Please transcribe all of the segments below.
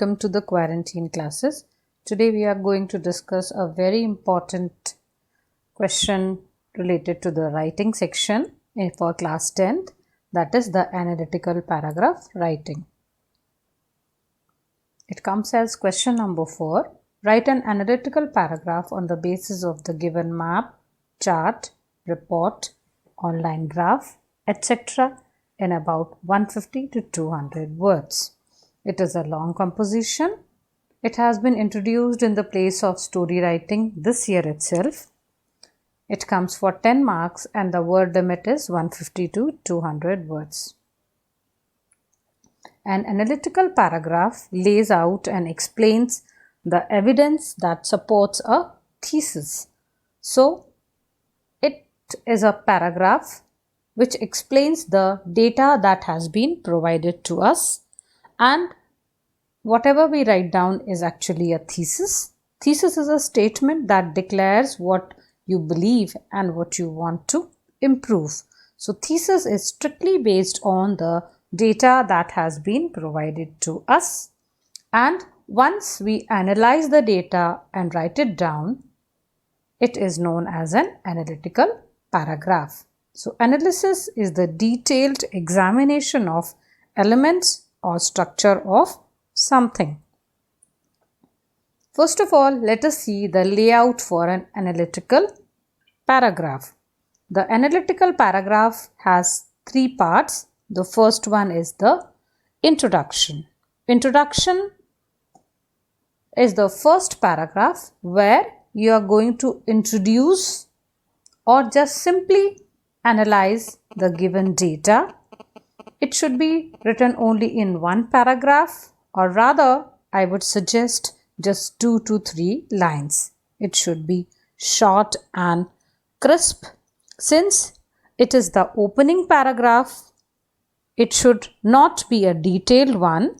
Welcome to the quarantine classes. Today we are going to discuss a very important question related to the writing section for class 10th, that is the analytical paragraph writing. It comes as question number 4. Write an analytical paragraph on the basis of the given map, chart, report, online graph, etc. in about 150 to 200 words. It is a long composition. It has been introduced in the place of story writing this year itself. It comes for 10 marks and the word limit is 150 to 200 words. An analytical paragraph lays out and explains the evidence that supports a thesis. So, it is a paragraph which explains the data that has been provided to us, and whatever we write down is actually a thesis. Thesis is a statement that declares what you believe and what you want to improve. So thesis is strictly based on the data that has been provided to us, and once we analyze the data and write it down, it is known as an analytical paragraph. So analysis is the detailed examination of elements or structure of something. First of all, let us see the layout for an analytical paragraph. The analytical paragraph has 3 parts. The first one is the introduction. Introduction is the first paragraph where you are going to introduce or just simply analyze the given data. It should be written only in one paragraph, or rather I would suggest just 2 to 3 lines. It should be short and crisp. Since it is the opening paragraph, it should not be a detailed one.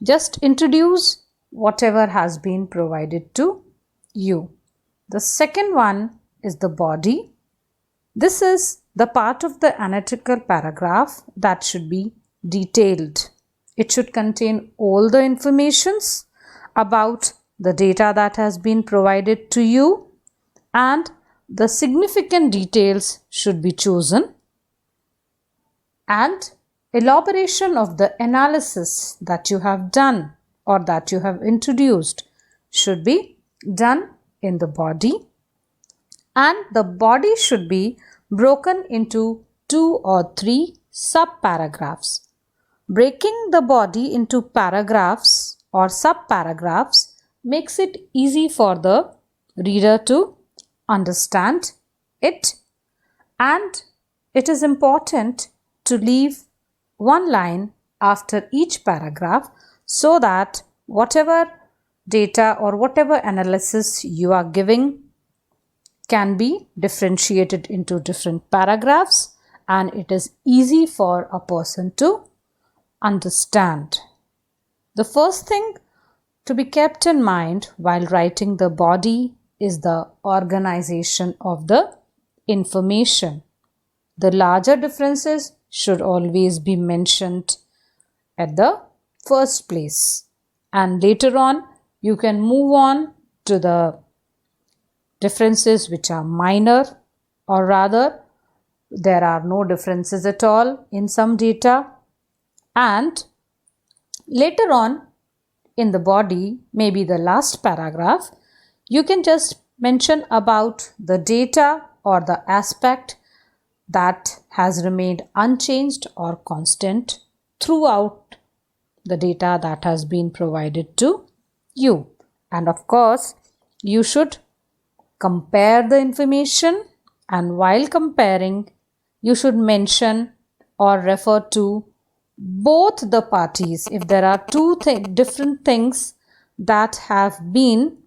Just introduce whatever has been provided to you. The second one is the body. This is the part of the analytical paragraph that should be detailed. It should contain all the informations about the data that has been provided to you, and the significant details should be chosen, and elaboration of the analysis that you have done or that you have introduced should be done in the body, and the body should be broken into 2 or 3 sub-paragraphs. Breaking the body into paragraphs or sub-paragraphs makes it easy for the reader to understand it, and it is important to leave one line after each paragraph so that whatever data or whatever analysis you are giving can be differentiated into different paragraphs, and it is easy for a person to understand. The first thing to be kept in mind while writing the body is the organization of the information. The larger differences should always be mentioned at the first place, and later on you can move on to the differences which are minor, or rather there are no differences at all in some data, and later on in the body, maybe the last paragraph, you can just mention about the data or the aspect that has remained unchanged or constant throughout the data that has been provided to you. And of course, you should compare the information, and while comparing, you should mention or refer to both the parties. If there are two different things that have been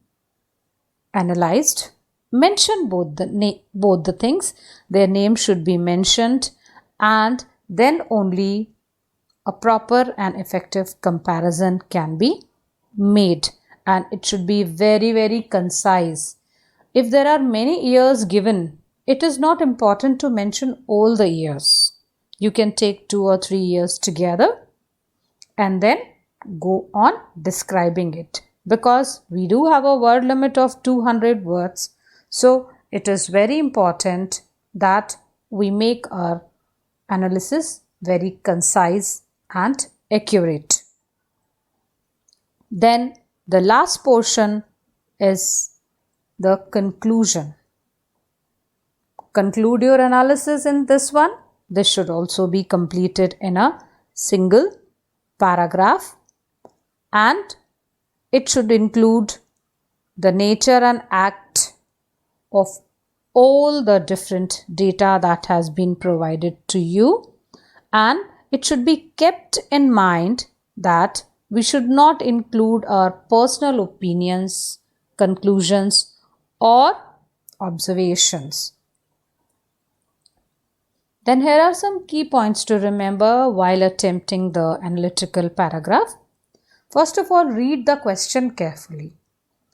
analyzed, mention both the things. Their name should be mentioned, and then only a proper and effective comparison can be made, and it should be very, very concise. If there are many years given, it is not important to mention all the years. You can take 2 or 3 years together and then go on describing it, because we do have a word limit of 200 words. So it is very important that we make our analysis very concise and accurate. Then the last portion is the conclusion. Conclude your analysis in this one. This should also be completed in a single paragraph, and it should include the nature and act of all the different data that has been provided to you, and it should be kept in mind that we should not include our personal opinions, conclusions, or observations. Then here are some key points to remember while attempting the analytical paragraph. First of all, read the question carefully.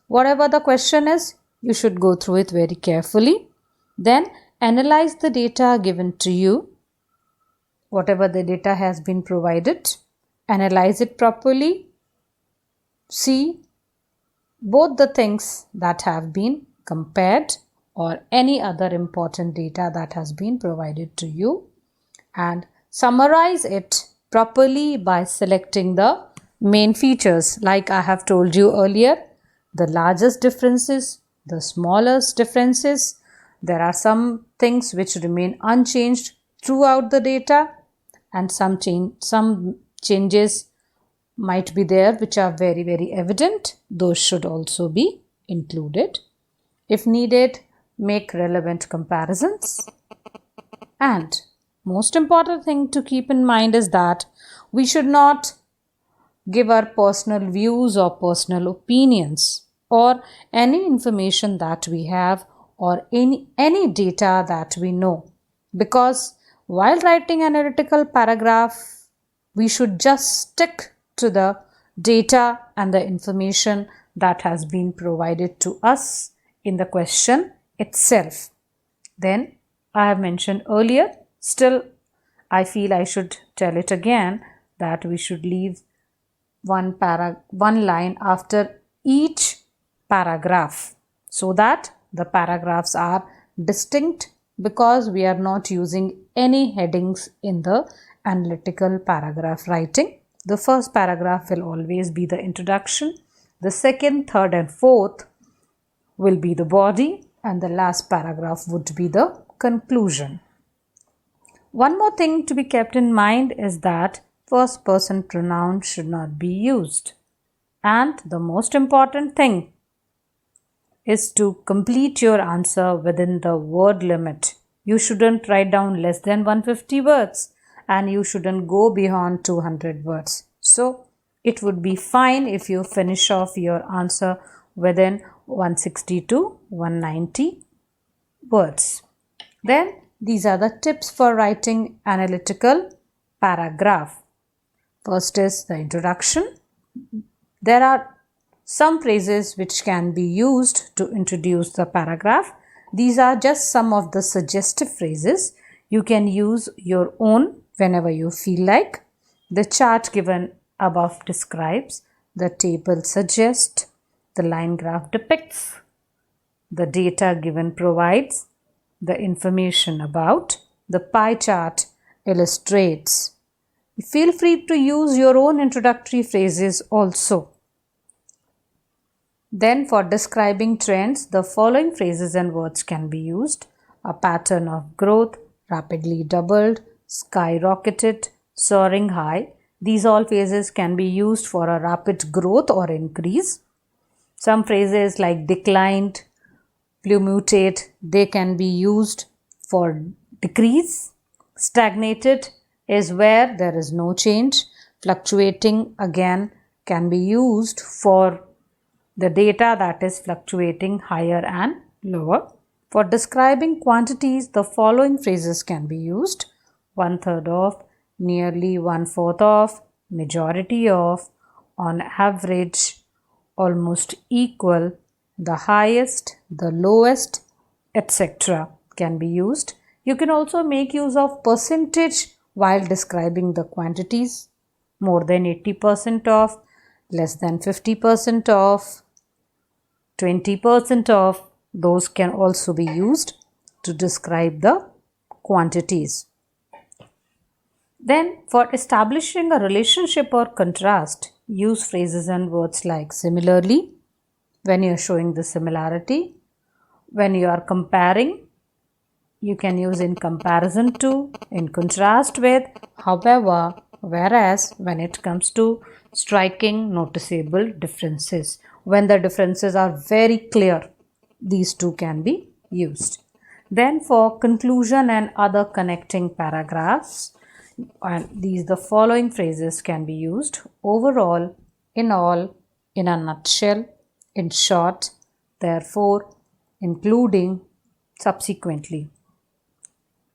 Whatever the question is, you should go through it very carefully. Then analyze the data given to you. Whatever the data has been provided, analyze it properly. See both the things that have been compared or any other important data that has been provided to you, and summarize it properly by selecting the main features. Like I have told you earlier, the largest differences, the smallest differences. There are some things which remain unchanged throughout the data, and some changes might be there which are very, very evident. Those should also be included. If needed, make relevant comparisons. And most important thing to keep in mind is that we should not give our personal views or personal opinions or any information that we have or any data that we know, because while writing analytical paragraph, we should just stick to the data and the information that has been provided to us in the question itself. Then I have mentioned earlier, still I feel I should tell it again, that we should leave one line after each paragraph so that the paragraphs are distinct, because we are not using any headings in the analytical paragraph writing. The first paragraph will always be the introduction, the second, third and fourth will be the body, and the last paragraph would be the conclusion. One more thing to be kept in mind is that first person pronouns should not be used. And the most important thing is to complete your answer within the word limit. You shouldn't write down less than 150 words and you shouldn't go beyond 200 words. So it would be fine if you finish off your answer within 160 to 190 words. Then these are the tips for writing analytical paragraph. First is the introduction. There are some phrases which can be used to introduce the paragraph. These are just some of the suggestive phrases. You can use your own whenever you feel like. The chart given above describes, the table suggests, the line graph depicts, the data given provides, the information about, the pie chart illustrates. Feel free to use your own introductory phrases also. Then for describing trends, the following phrases and words can be used. A pattern of growth, rapidly doubled, skyrocketed, soaring high. These all phrases can be used for a rapid growth or increase. Some phrases like declined, plummeted, they can be used for decrease. Stagnated is where there is no change. Fluctuating again can be used for the data that is fluctuating higher and lower. For describing quantities, the following phrases can be used. 1/3 of, nearly 1/4 of, majority of, on average, almost equal, the highest, the lowest, etc. can be used. You can also make use of percentage while describing the quantities. more than 80% off, less than 50% off, 20% off. Those can also be used to describe the quantities. Then for establishing a relationship or contrast, use phrases and words like similarly when you are showing the similarity. When you are comparing, you can use in comparison to, in contrast with, however, whereas when it comes to striking noticeable differences. When the differences are very clear, these two can be used. Then for conclusion and other connecting paragraphs, and the following phrases can be used: overall, in all, in a nutshell, in short, therefore, including, subsequently.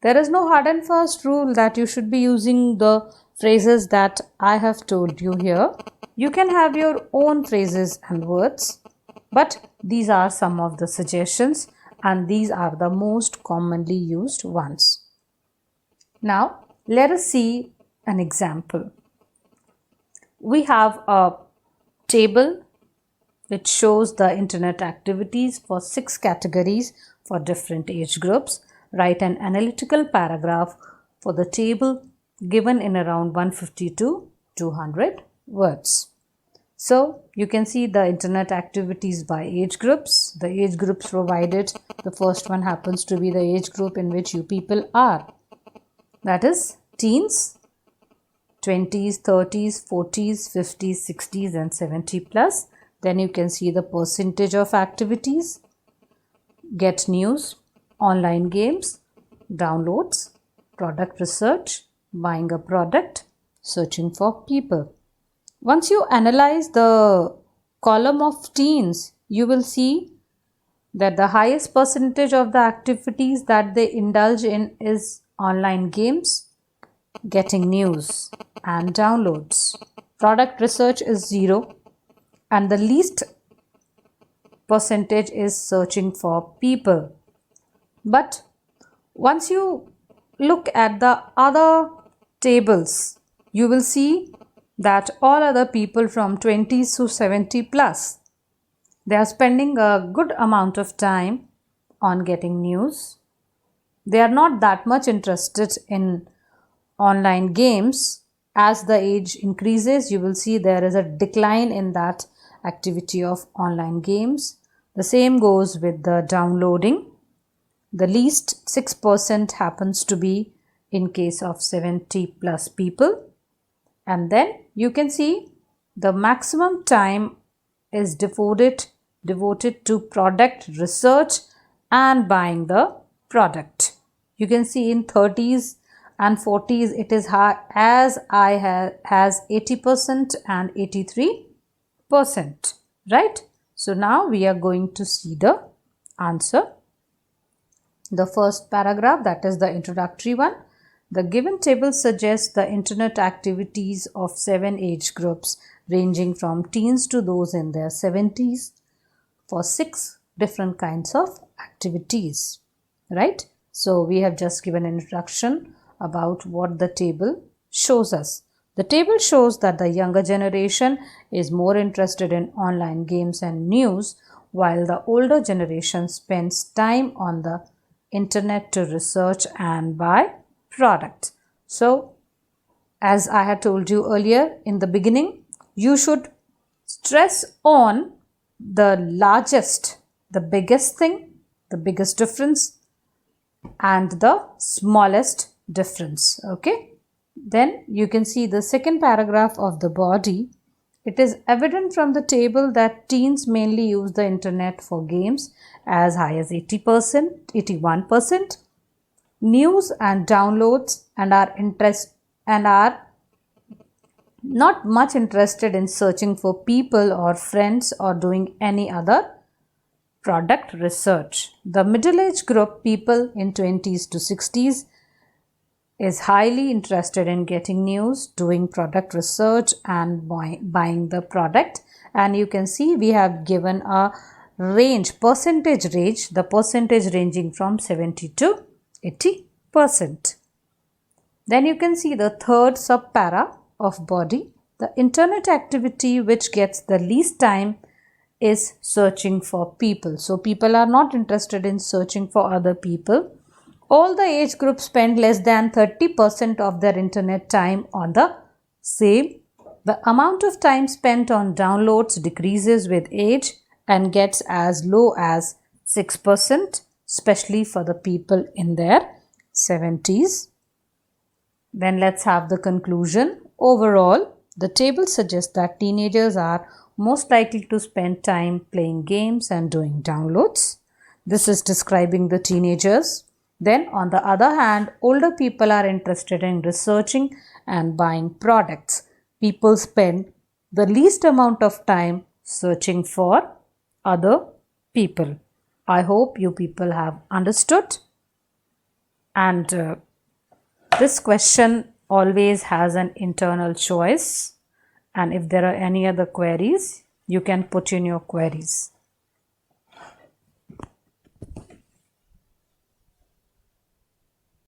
There is no hard and fast rule that you should be using the phrases that I have told you here. You can have your own phrases and words, but these are some of the suggestions and these are the most commonly used ones. Now, let us see an example. We have a table which shows the internet activities for 6 categories for different age groups. Write an analytical paragraph for the table given in around 150 to 200 words. So you can see the internet activities by age groups. The age groups provided, the first one happens to be the age group in which you people are. That is teens, 20s, 30s, 40s, 50s, 60s and 70 plus. Then you can see the percentage of activities, get news, online games, downloads, product research, buying a product, searching for people. Once you analyze the column of teens, you will see that the highest percentage of the activities that they indulge in is online games, getting news and downloads. Product research is 0 and the least percentage is searching for people. But once you look at the other tables, you will see that all other people from 20s to 70 plus, they are spending a good amount of time on getting news. They are not that much interested in online games. As the age increases, you will see there is a decline in that activity of online games. The same goes with the downloading. The least 6% happens to be in case of 70 plus people. And then you can see the maximum time is devoted to product research and buying the product. You can see in 30s and 40s it is high as has 80% and 83%, right? So now we are going to see the answer. The first paragraph, that is the introductory one. The given table suggests the internet activities of 7 age groups ranging from teens to those in their 70s for 6 different kinds of activities, right? So we have just given an introduction about what the table shows us. The table shows that the younger generation is more interested in online games and news, while the older generation spends time on the internet to research and buy products. So, as I had told you earlier in the beginning, you should stress on the largest, the biggest thing, the biggest difference, and the smallest difference. Okay. Then you can see the second paragraph of the body. It is evident from the table that teens mainly use the internet for games as high as 80%, 81%, news and downloads, and are not much interested in searching for people or friends or doing any other product research. The middle-age group, people in 20s to 60s, is highly interested in getting news, doing product research and buying the product. And you can see we have given a percentage range, the percentage ranging from 70 to 80%. Then you can see the third subpara of body. the internet activity which gets the least time is searching for people. So people are not interested in searching for other people. All the age groups spend less than 30% of their internet time on the same. The amount of time spent on downloads decreases with age and gets as low as 6%, especially for the people in their 70s. Then let's have the conclusion. Overall, the table suggests that teenagers are most likely to spend time playing games and doing downloads. This is describing the teenagers. Then on the other hand, older people are interested in researching and buying products. People spend the least amount of time searching for other people. I hope you people have understood. And this question always has an internal choice. And if there are any other queries, you can put in your queries.